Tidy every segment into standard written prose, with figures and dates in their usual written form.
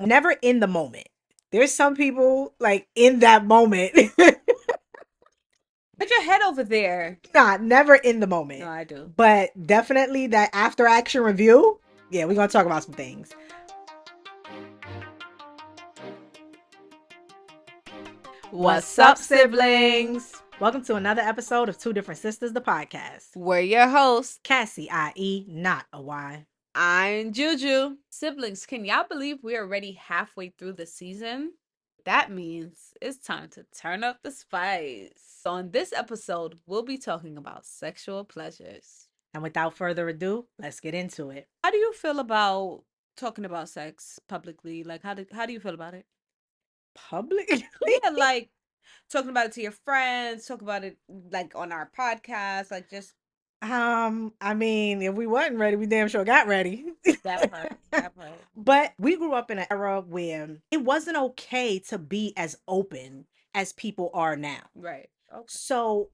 Never in the moment. There's some people like in that moment. Put your head over there. Not never in the No, moment. I do. But definitely that after action review. Yeah, we're gonna talk about some things. What's up, siblings? Welcome to another episode of Two Different Sisters, the podcast. We're your hosts. Cassie, i.e., not a Y. I'm Juju. Siblings, can y'all believe we're already halfway through the season? That means it's time to turn up the spice. So on this episode, we'll be talking about sexual pleasures. And without further ado, let's get into it. How do you feel about talking about sex publicly? Like, how do you feel about it? Publicly? Yeah, like talking about it to your friends, talk about it like on our podcast, like just I mean, if we wasn't ready, we damn sure got ready. that part. That part. But we grew up in an era where it wasn't okay to be as open as people are now. Right. Okay. So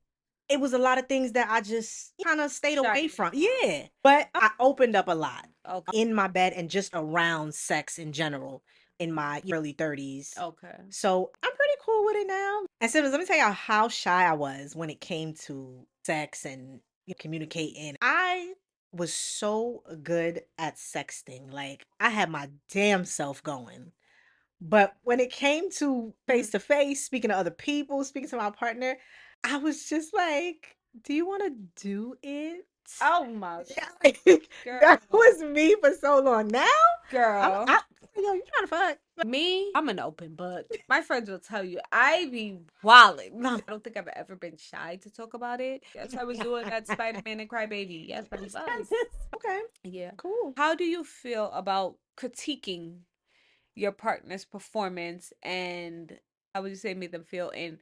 it was a lot of things that I just kind of stayed Shy. away from. Yeah. But I opened up a lot Okay. in my bed and just around sex in general in my early 30s. Okay. So I'm pretty cool with it now. And so let me tell y'all how shy I was when it came to sex and communicating. I was so good at sexting. Like I had my damn self going. But when it came to face to face, speaking to other people, speaking to my partner, I was just like, do you want to do it? Oh my Yeah, like, that girl. was me for so long. Now, Girl. yo, you trying to fuck? Me, I'm an open book. My friends will tell you I be wilding. No, I don't think I've ever been shy to talk about it. Yes, I was doing that Spider-Man and Crybaby. Yes, I was. Okay, Yeah. cool. How do you feel about critiquing your partner's performance, and how would you say made them feel, and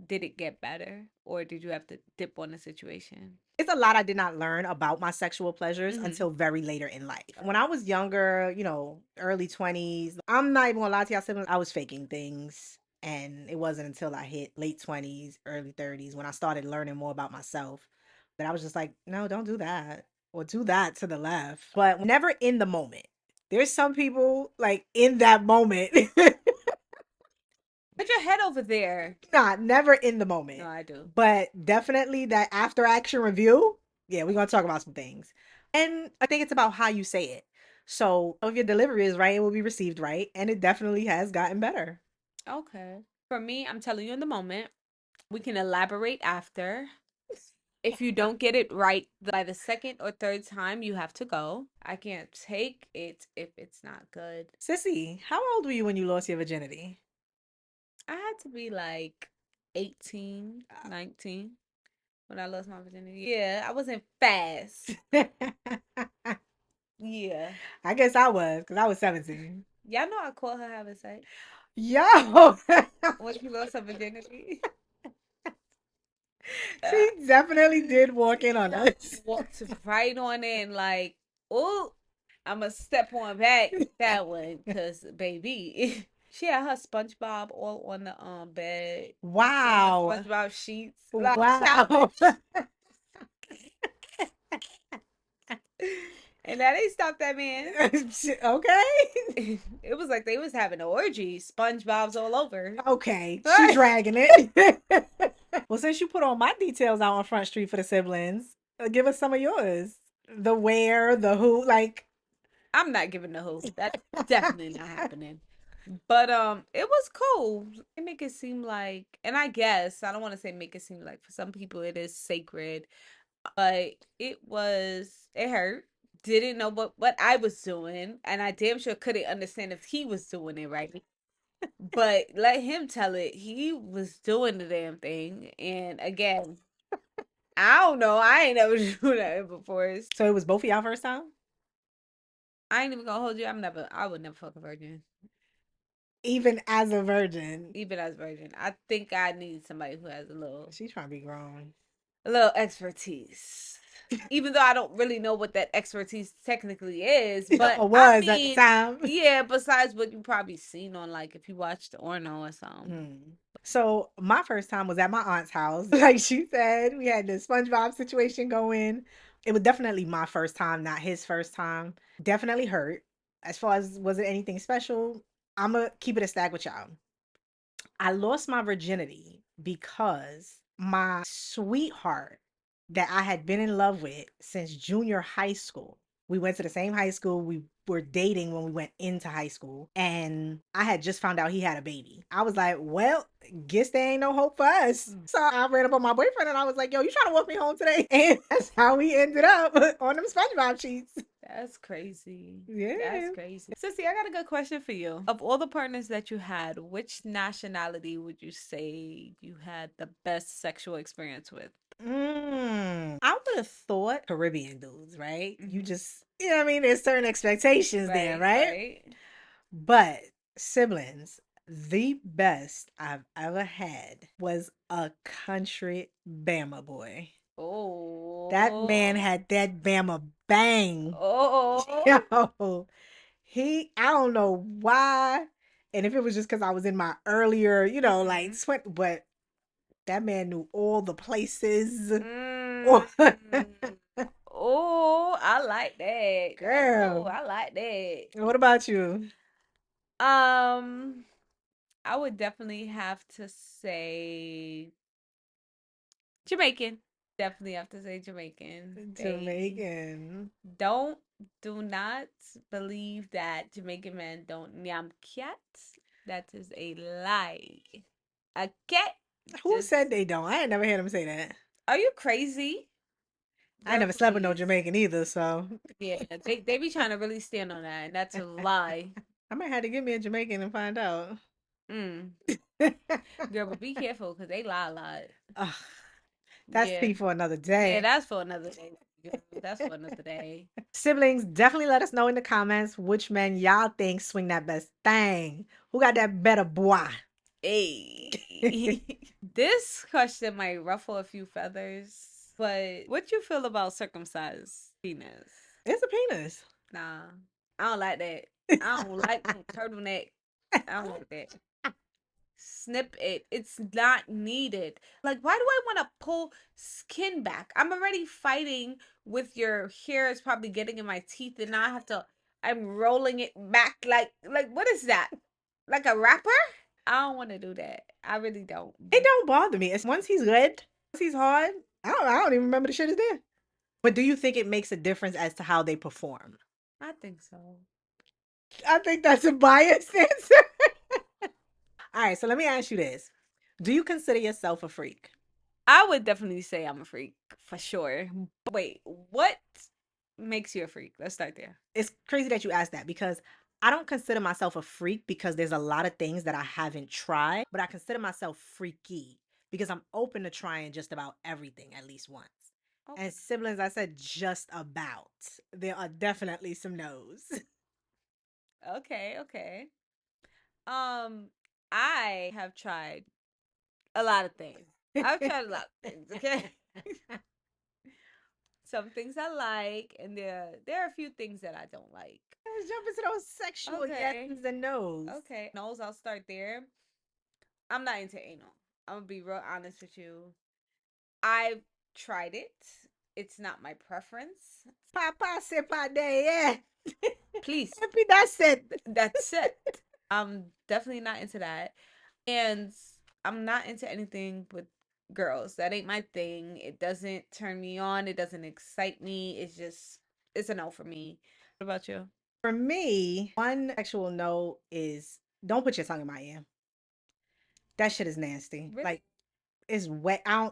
did it get better or did you have to dip on the situation? It's a lot I did not learn about my sexual pleasures Mhm. until very later in life. When I was younger, early 20s, I'm not even gonna lie to y'all siblings, I was faking things. And it wasn't until I hit late 20s, early 30s when I started learning more about myself that I was just like, no, don't do that. Or do that to the left. But never in the moment. There's some people like in that moment. Put your head over there. Not never in the No, moment. I do. But definitely that after action review. Yeah, we're gonna talk about some things. And I think it's about how you say it. So if your delivery is right, it will be received right. And it definitely has gotten better. Okay. For me, I'm telling you in the moment. We can elaborate after. If you don't get it right by the second or third time, you have to go. I can't take it if it's not good. Sissy, how old were you when you lost your virginity? I had to be like 18, 19 when I lost my virginity. Yeah, I wasn't fast. Yeah. I guess I was, because I was 17. Y'all know I caught her having sex Yo! when she lost her virginity. She definitely did walk in on us. Walked right on in like, oh, I'm gonna step on back that one, cause baby, she had her SpongeBob all on the bed. Wow. SpongeBob sheets, like shouting, Wow. and that ain't stopped that man. Okay. It was like they was having an orgy. SpongeBob's all over. Okay. She dragging it. Well, since you put all my details out on Front Street for the siblings, give us some of yours. The where, the who, like. I'm not giving the who. That's definitely not happening. But it was cool. They make it seem like, and I guess I don't want to say make it seem like for some people it is sacred, but it hurt. Didn't know what I was doing, and I damn sure couldn't understand if he was doing it right. But let him tell it. He was doing the damn thing, and again, I don't know. I ain't never do that before. So it was both of y'all first time? I ain't even gonna hold you. I would never fuck a virgin. Even as a virgin. Even as a virgin. I think I need somebody who has She's trying to be grown. a little expertise. Even though I don't really know what that expertise technically is, but Or I was at the mean, time. yeah, besides what you probably seen on like if you watched Orno or something. Hmm. So my first time was at my aunt's house. Like she said, we had the SpongeBob situation going. It was definitely my first time, not his first time. Definitely hurt. As far as was it anything special, I'm gonna keep it a stack with y'all. I lost my virginity because my sweetheart that I had been in love with since junior high school. We went to the same high school. We were dating when we went into high school. And I had just found out he had a baby. I was like, well, guess there ain't no hope for us. So I ran up on my boyfriend and I was like, yo, you trying to walk me home today? And that's how we ended up on them SpongeBob sheets. That's crazy. That's Yeah. crazy. Sissy, I got a good question for you. Of all the partners that you had, which nationality would you say you had the best sexual experience with? I would have thought Caribbean dudes, right? You Hmm. just, you know what I mean? There's certain expectations there, Right, right? right. But siblings, the best I've ever had was a country Bama boy. That man Oh, had that Bama bang. oh. Yo, I don't know why. And if it was just because I was in my earlier, like Hmm. sweat, but that man knew all the places. Mm. Oh, Oh, I like that. Oh, girl. I like that. What about you? Um, I would definitely have to say Jamaican. Definitely have to say Jamaican. They Jamaican. don't do not believe that Jamaican men don't nyam cats. That is a lie. A cat Who just said they don't? I ain't never heard him say that. are you crazy? I ain't Girl, never slept with no please. Jamaican either, so Yeah, they be trying to really stand on that, and that's a lie. I might have to give me a Jamaican and find out. Mm. Girl, but be careful because they lie a lot. Ugh, that's Yeah. tea for another Yeah, day. that's for another day. Girl. That's for another day. Siblings, definitely let us know in the comments which men y'all think swing that best thing. Who got that better boy? Hey. This question might ruffle a few feathers, but what you feel about circumcised penis? It's a penis. Nah, I don't like that. I don't like no turtleneck. I don't like that. Snip it. It's not needed. Like, why do I want to pull skin back? I'm already fighting with your hair is probably getting in my teeth, and now I have to. I'm rolling it back like what is that? Like a rapper? I don't want to do that. I really don't. It don't bother me. It's once he's good, once he's hard. I don't even remember the shit is there. But do you think it makes a difference as to how they perform? I think so. I think that's a biased answer. All right, so let me ask you this. Do you consider yourself a freak? I would definitely say I'm a freak for sure. But wait, what makes you a freak? Let's start there. It's crazy that you asked that because I don't consider myself a freak because there's a lot of things that I haven't tried, but I consider myself freaky because I'm open to trying just about everything at least once. And Okay. siblings, I said just about. There are definitely some no's. Okay, okay. I have tried a lot of things. I've tried a lot of things, okay? Some things I like, and there are a few things that I don't like. Let's jump into those sexual Okay. yeses and nos. Okay. Nose, I'll start there. I'm not into anal. I'm gonna be real honest with you. I've tried it. It's not my preference. Papa se pa de, yeah. Please, Happy that's it. that's it. I'm definitely not into that. And I'm not into anything with girls. That ain't my thing. It doesn't turn me on. It doesn't excite me. It's a no for me. What about you? For me, one sexual no is don't put your tongue in my ear. That shit is nasty. Really? Like it's wet. I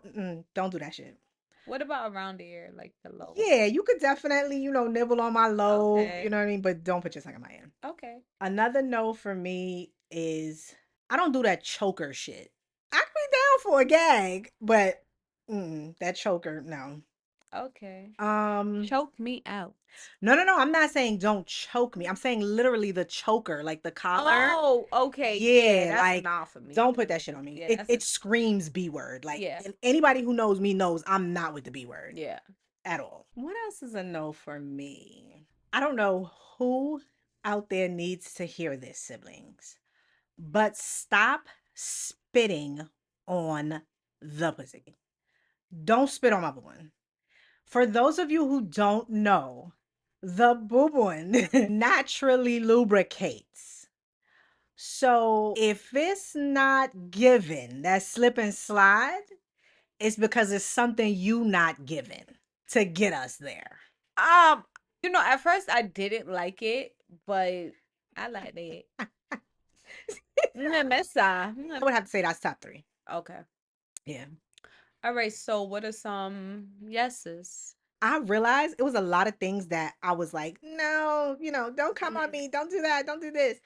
don't do that shit. What about around here, like the lobe? Yeah, you could definitely, nibble on my lobe, you Okay. know what I mean? But don't put your tongue in my ear. Okay. Another no for me is I don't do that choker shit. I can be down for a gag, but that choker, no. Okay. Um, Choke me out. no, no, no. I'm not saying don't choke me. I'm saying literally the choker, like the collar. Oh, okay. Yeah, Yeah, that's a like nah for me. don't put that shit on me. Yeah, It that's a it screams B word. Like yeah. and anybody who knows me knows I'm not with the B word Yeah. at all. What else is a no for me? I don't know who out there needs to hear this, siblings, but stop spitting on the pussy. Don't spit on my boo. For those of you who don't know, The bubon naturally lubricates. So if it's not given, that slip and slide, it's because it's something you not given to get us there. Um, at first I didn't like it, but I liked it. Messa. I would have to say that's top three. Okay. Yeah. All right. So, what are some yeses? I realized it was a lot of things that I was like, no, don't come on me. Don't do that. Don't do this.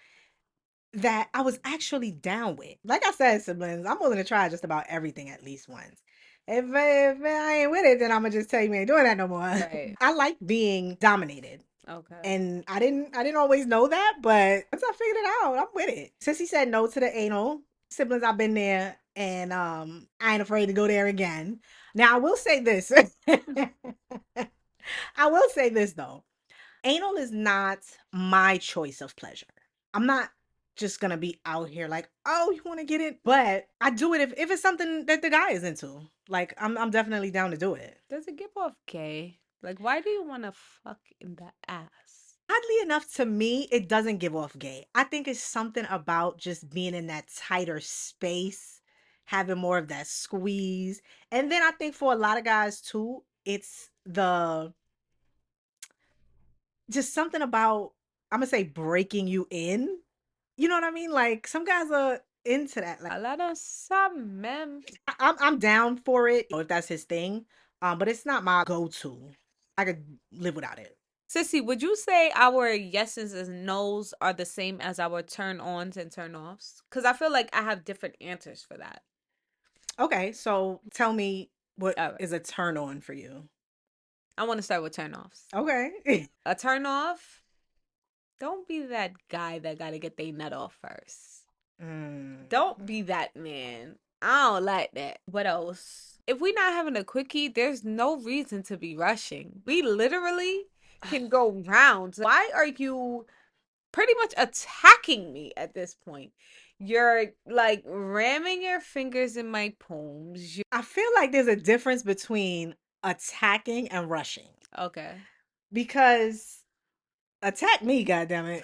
That I was actually down with. Like I said, siblings, I'm willing to try just about everything at least once. If I ain't with it, then I'm gonna just tell you we ain't doing that no more. Right. I like being dominated. Okay. And I didn't always know that, but once I figured it out, I'm with it. Since he said no to the anal, siblings, I've been there and I ain't afraid to go there again. Now I will say this. I will say this though. Anal is not my choice of pleasure. I'm not just gonna be out here like, oh, you wanna get it? But I do it if it's something that the guy is into. Like I'm definitely down to do it. Does it give off gay? Like, why do you want to fuck in the ass? Oddly enough, to me, it doesn't give off gay. I think it's something about just being in that tighter space, having more of that squeeze. And then I think for a lot of guys too, it's the just something about, I'm gonna say, breaking you in. You know what I mean? Like some guys are into that. Like A lot of some men. I'm down for it if that's his thing. But it's not my go-to. I could live without it. Sissy, would you say our yeses and nos are the same as our turn ons and turn offs? Because I feel like I have different answers for that. Okay, so tell me what All right. is a turn on for you. I want to start with turn offs. Okay. A turn off, don't be that guy that got to get their nut off first. Mm. Don't be that man. I don't like that. What else? If we not having a quickie, there's no reason to be rushing. We literally can go rounds. Why are you pretty much attacking me at this point? You're like ramming your fingers in my palms. I feel like there's a difference between attacking and rushing Okay. because attack me, goddammit.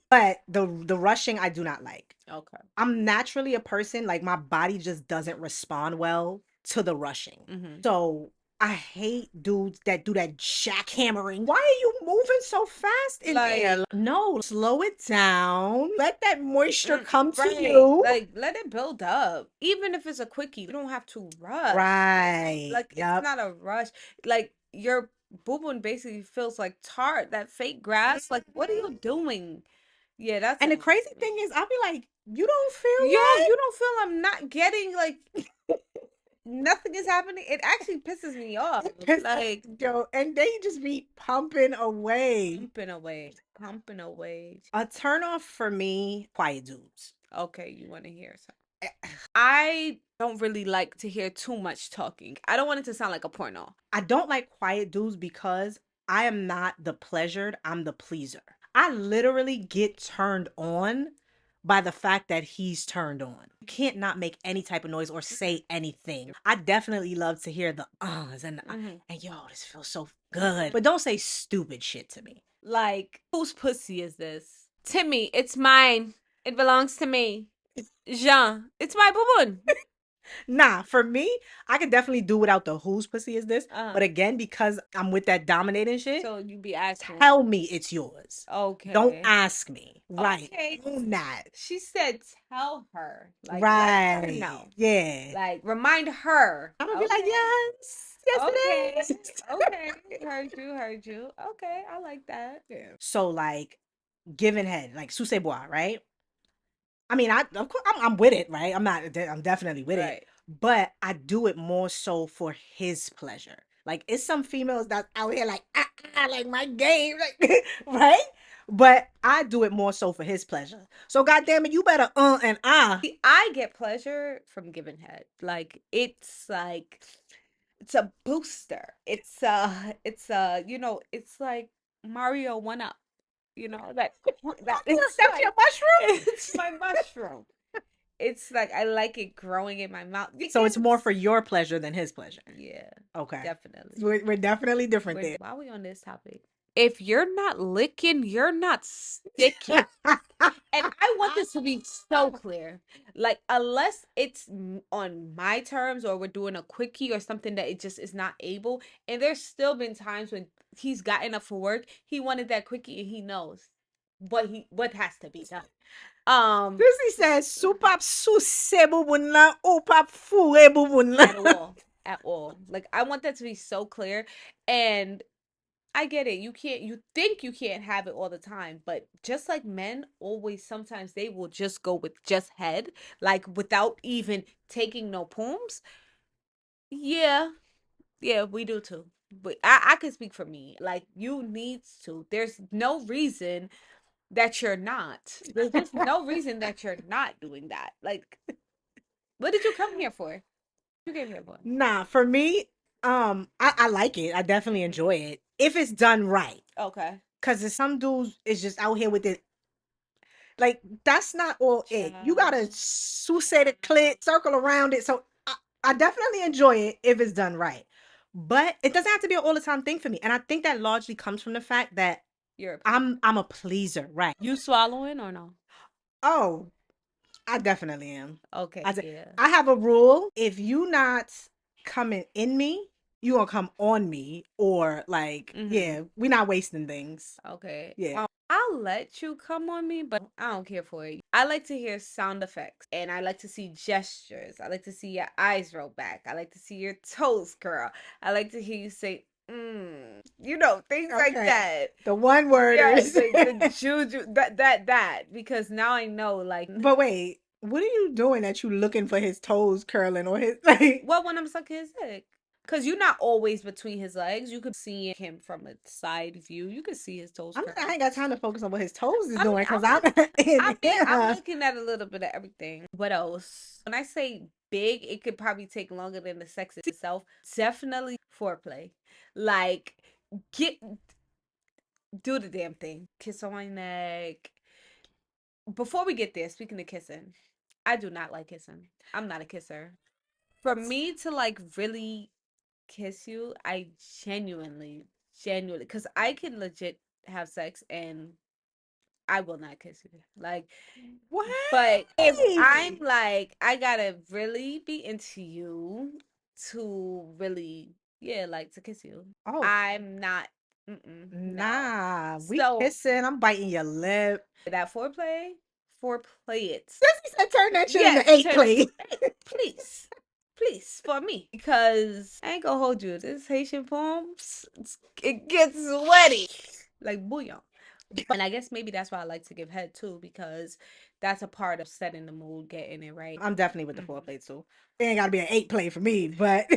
But the rushing I do not like. Okay. I'm naturally a person like my body just doesn't respond well to the rushing. Mm-hmm. So I hate dudes that do that jackhammering. Why are you moving so fast in there? No, slow it down. Let that moisture come to Right. you. Like, let it build up. Even if it's a quickie, you don't have to rush. Right. Like, it's not a rush. Like, your boo basically feels like tart, that fake grass. Like, what are you doing? Yeah, that's And the annoying crazy to me. thing is, I'll be like, you don't feel You that? don't feel I'm not getting like nothing is happening. It actually pisses me off. Like Yo, and they just be pumping away. pumping away, pumping away. A turn off for me, quiet dudes. Okay, you want to hear something? I don't really like to hear too much talking. I don't want it to sound like a porno. I don't like quiet dudes because I am not the pleasured, I'm the pleaser. I literally get turned on by the fact that he's turned on. You can't not make any type of noise or say anything. I definitely love to hear the uhs and yo, this feels so good. But don't say stupid shit to me. Like, whose pussy is this? Timmy, it's mine. It belongs to me. Jean, it's my boo. Nah, for me, I could definitely do without the whose pussy is this. But again, because I'm with that dominating shit, So you be asking. tell me it's yours. Don't Okay. ask me. Right. Okay. Own that. She said, "Tell her, like, let her Right. know, Yeah. like, remind her." I'm gonna be like, Okay. yes, yes, Okay. it is. Okay. Heard you. Heard you. Okay. I like that. Yeah. So like, giving head, like sous bois, right? I mean, of course I'm with it, right? I'm definitely with it, Right. but I do it more so for his pleasure. Like it's some females that's out here like like my game, like right? But I do it more so for his pleasure. So goddamn it, you better and See, I get pleasure from giving head. Like, it's a booster. It's like Mario 1-Up. That that it's That's like your mushroom. it's my mushroom. It's like I like it growing in my mouth. So it's more for your pleasure than his pleasure. Yeah, Okay. definitely. We're definitely different there. Why are we on this topic? If you're not licking, you're not sticking. And I want this to be so clear. Like, unless it's on my terms or we're doing a quickie or something that it just is not able. And there's still been times when he's gotten up for work, he wanted that quickie and he knows what has to be done. Um, Sissy says, "Supap suse bubun la, upap fure bubun la." at all. At all. Like, I want that to be so clear. And I get it. You think you can't have it all the time, but just like men always, sometimes they will just go with just head, like without even taking no poems. Yeah, yeah, we do too. But I can speak for me. Like, you need to. There's no reason that you're not. There's just no reason that you're not doing that. Like, what did you come here for? You came here for? Nah, for me, I like it. I definitely enjoy it if it's done right. Okay. Cause there's some dudes is just out here with it. Like that's not all it. You gotta Child. suce the clit, circle around it. So I definitely enjoy it if it's done right. But it doesn't have to be an all the time thing for me. And I think that largely comes from the fact that You're a please. I'm a pleaser, right? You swallowing or no? Oh, I definitely am. Okay, I say yeah. I have a rule. If you not coming in me, you gonna come on me, or like, Mm-hmm. yeah, we not wasting things. Okay. Yeah. I'll let you come on me, but I don't care for it. I like to hear sound effects and I like to see gestures. I like to see your eyes roll back. I like to see your toes curl. I like to hear you say, things like Okay. that. The one Yeah, worders. the juju that because now I know like But wait, what are you doing that you looking for his toes curling or his like? well when I'm sucking his dick. Cause you're not always between his legs. You could see him from a side view. You could see his toes I curl. ain't got time to focus on what his toes is I doing mean, because I'm in I'm here. looking at a little bit of everything. What else? When I say big, it could probably take longer than the sex itself. Definitely foreplay. Like, get do the damn thing. Kiss on my neck. Before we get there, speaking of kissing, I do not like kissing. I'm not a kisser. For me to like really kiss you, I genuinely, because I can legit have sex and I will not kiss you. Like, but if I'm Why? like, I gotta really be into you to really, yeah, like to kiss you. Oh, I'm not, no. nah. We So kissing. I'm biting your lip. that foreplay it. Sissy said, "Turn that shit into Yes, eight turn it. plate." Hey, please, for me. Because I ain't gonna hold you. This Haitian poems, it gets sweaty. Like bouillon. And I guess maybe that's why I like to give head too, because that's a part of setting the mood, getting it right. I'm definitely with the Hmm. four plate too. It ain't gotta be an eight plate for me, but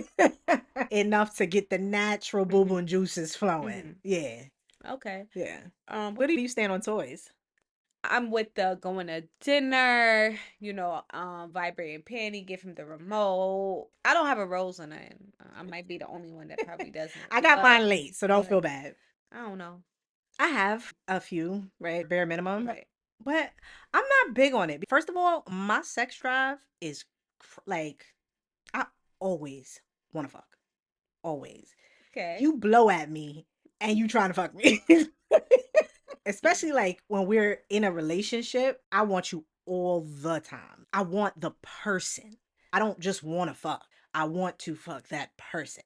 enough to get the natural boo Hmm. boo juices flowing. Hmm. Yeah, Okay. yeah. What Where do you stand on toys? I'm with the going to dinner, vibrating panty, give him the remote. I don't have a rose on it. I might be the only one that probably doesn't, I got but mine late, so go don't feel ahead. bad. I don't know. I have a few, right? Bare minimum. Right. But I'm not big on it. First of all, my sex drive is like I always want to fuck. Always. Okay. You blow at me and you trying to fuck me. Especially like when we're in a relationship, I want you all the time. I want the person. I don't just want to fuck. I want to fuck that person.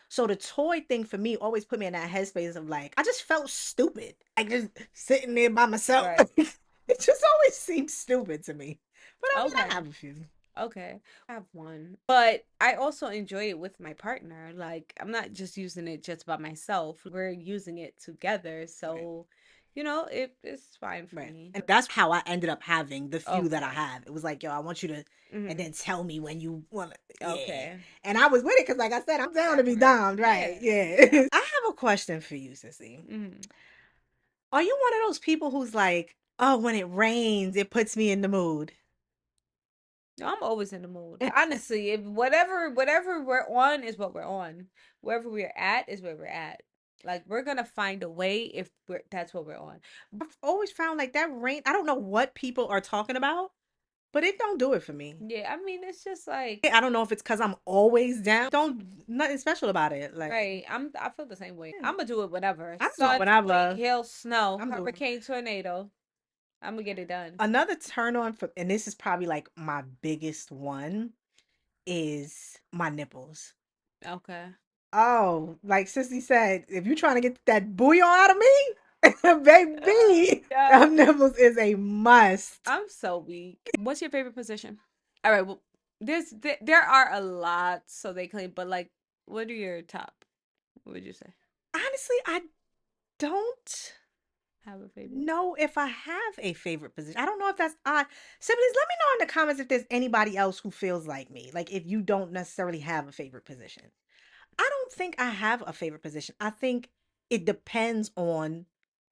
So the toy thing for me always put me in that headspace of like, I just felt stupid. Like just sitting there by myself. Right. It just always seems stupid to me. But I mean, I Okay. have a few. Okay. I have one. But I also enjoy it with my partner. Like, I'm not just using it just by myself. We're using it together. Right. So, it's fine for Right. me. And that's how I ended up having the few that I Okay. have. It was like, yo, I want you to, and Hmm. then tell me when you want to. Yeah. Okay. And I was with it because, like I said, I'm down to That's be right. domed. Right. Yeah. Yeah. Yeah. I have a question for you, Sissy. Hmm. Are you one of those people who's like, oh, when it rains, it puts me in the mood? I'm always in the mood. Honestly, if whatever we're on is what we're on. Wherever we're at is where we're at. Like, we're gonna find a way if that's what we're on. I've always found like that rain. I don't know what people are talking about, but it don't do it for me. Yeah, I mean, it's just like, I don't know if it's because I'm always down. Don't nothing special about it. Like, right. I feel the same way. yeah, I'm gonna do it whenever. I'm doing Sun, wind, whatever. hail, snow, I'm doing hurricane, tornado. I'm gonna get it done. another turn on for, and this is probably like my biggest one is my nipples. Okay. Oh, like Sissy said, if you're trying to get that bouillon out of me, baby, Yeah. them nipples is a must. I'm so weak. What's your favorite position? All right. Well, there are a lot, so they claim, but like, what are your top? What would you say? Honestly, I don't Have a favorite? know if I have a favorite position. I don't know if that's odd. Siblings, let me know in the comments if there's anybody else who feels like me. Like if you don't necessarily have a favorite position. I don't think I have a favorite position. I think it depends on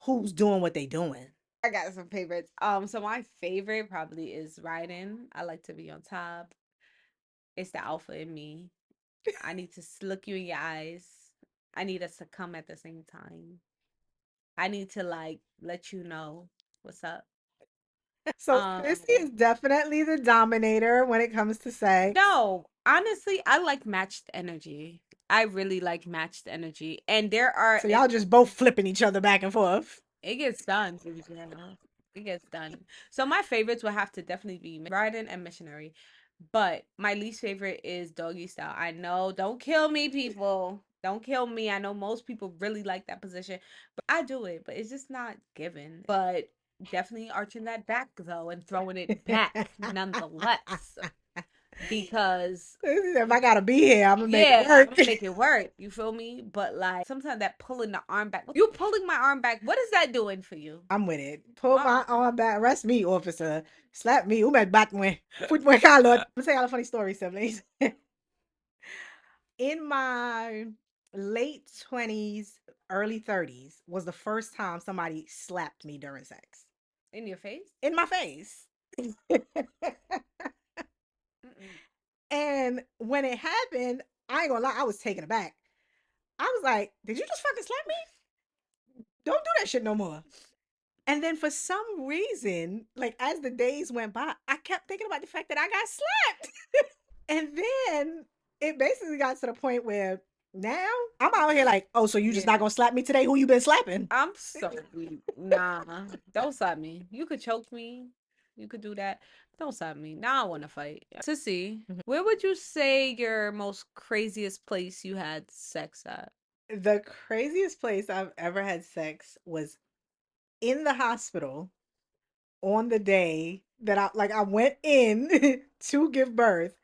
who's doing what they doing. I got some favorites. So my favorite probably is riding. I like to be on top. It's the alpha in me. I need to look you in your eyes. I need us to come at the same time. I need to like let you know what's up. So Um, Sissy is definitely the dominator when it comes to sex. no, honestly, I like matched energy. I really like matched energy, and there are So y'all just both flipping each other back and forth. it gets done. It gets done. So my favorites would have to definitely be riding and missionary. But my least favorite is doggy style. I know, don't kill me, people. Don't kill me. I know most people really like that position, but I do it, but it's just not given. But definitely arching that back though and throwing it back nonetheless. Because If I gotta be here, I'm gonna make it yeah, I'm work. gonna make it work. You feel me? But like sometimes that pulling the arm back, you pulling my arm back. What is that doing for you? I'm with it. Pull my Uh-uh. arm back. Arrest me, officer. Slap me. Umet bat mo. Put my collar. I'm gonna tell y'all a funny story, siblings. In my late 20s, early 30s was the first time somebody slapped me during sex. In your face? In my face. Mm-mm. And when it happened, I ain't gonna lie, I was taken aback. I was like, did you just fucking slap me? Don't do that shit no more. And then for some reason, like as the days went by, I kept thinking about the fact that I got slapped. And then it basically got to the point where now I'm out here like, oh, so you just Yeah. not gonna slap me today? Who you been slapping? I'm so weak. Nah, don't slap me. You could choke me. You could do that. Don't slap me. Now I want to fight. Sissy, Mhm. where would you say your most craziest place you had sex at? The craziest place I've ever had sex was in the hospital on the day that I went in to give birth,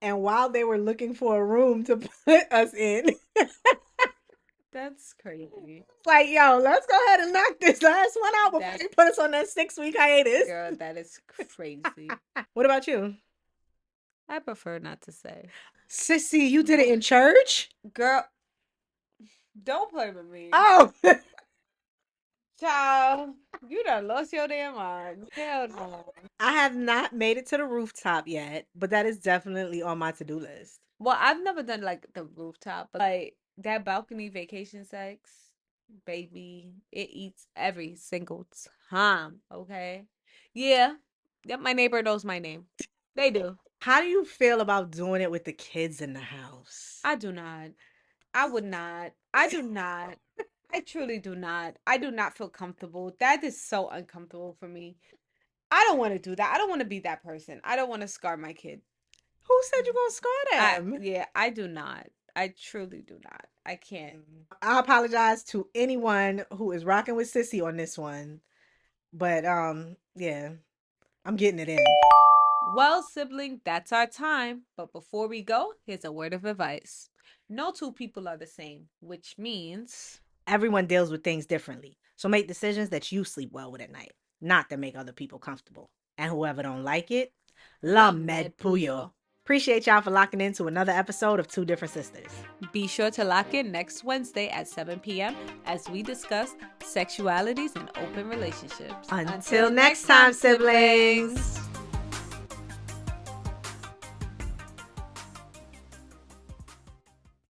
and while they were looking for a room to put us in, That's crazy. like, yo, let's go ahead and knock this last one out before That they put us on that 6 week hiatus. girl, that is crazy. What about you? I prefer not to say. Sissy, you did it in church? Girl, don't play with me. Oh, Child, you done lost your damn mind. Hell no. I have not made it to the rooftop yet, but that is definitely on my to do list. Well, I've never done like the rooftop, but like that balcony vacation sex, baby, it eats every single time. Okay. Yeah. Yep, my neighbor knows my name. They do. How do you feel about doing it with the kids in the house? I do not. I would not. I do not. I truly do not. I do not feel comfortable. That is so uncomfortable for me. I don't want to do that. I don't want to be that person. I don't want to scar my kid. Who said you gonna scar them? Yeah, I do not. I truly do not. I can't. I apologize to anyone who is rocking with Sissy on this one, but yeah, I'm getting it in. Well, sibling, that's our time. But before we go, here's a word of advice. No two people are the same, which means Everyone deals with things differently, so make decisions that you sleep well with at night, not that make other people comfortable. And whoever don't like it, la med puyo. Appreciate y'all for locking into another episode of Two Different Sisters. Be sure to lock in next Wednesday at 7 p.m. as we discuss sexualities and open relationships. Until next time, siblings.